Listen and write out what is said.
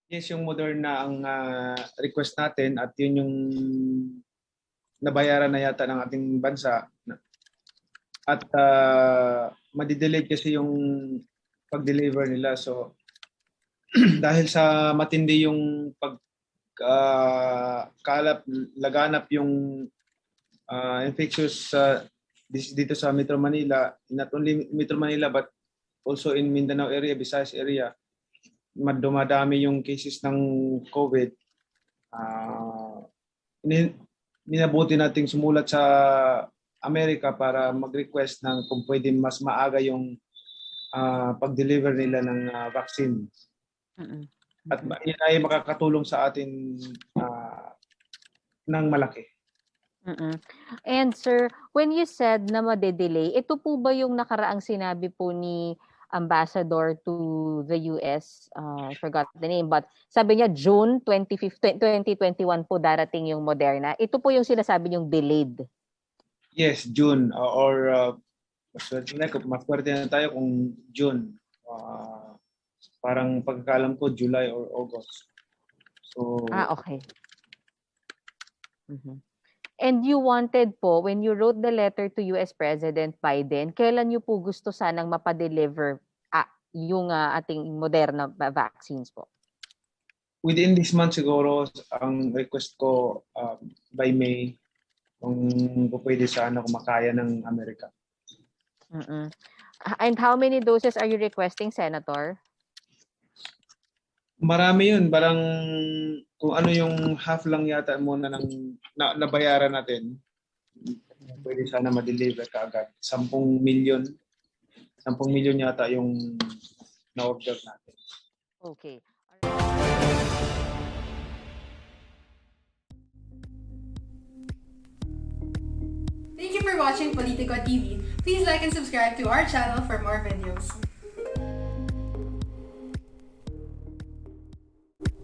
Yes, yung Moderna ang request natin at yun yung nabayaran na yata ng ating bansa. At madidelayed kasi yung pag-deliver nila. So dahil sa matindi yung laganap yung infectious dito sa Metro Manila, not only Metro Manila but also in Mindanao area, Visayas area, dumadami yung cases ng COVID. Minabuti nating sumulat sa Amerika para mag-request ng kung pwede mas maaga yung pag-deliver nila ng vaccine. At yun ay makakatulong sa atin ng malaki. And sir, when you said na madedelay, ito po ba yung nakaraang sinabi po ni Ambassador to the US? I forgot the name, but sabi niya June 2021 po darating yung Moderna. Ito po yung sinasabi niyong delayed. Yes, June or mas swerte na tayo kung June. Parang pagkakalam ko July or August. So okay. And you wanted po, when you wrote the letter to US President Biden, kailan niyo po gusto sanang mapadeliver yung ating Moderna vaccines po? Within this month siguro, ang request ko by May, kung pwede sana kung makaya ng Amerika. And how many doses are you requesting, Senator? Marami yun. Parang kung ano yung half lang yata muna ng nabayaran natin, pwede sana ma-deliver kaagad. 10 million yata yung na-order natin. Okay. Thank you for watching Politico TV. Please like and subscribe to our channel for more videos.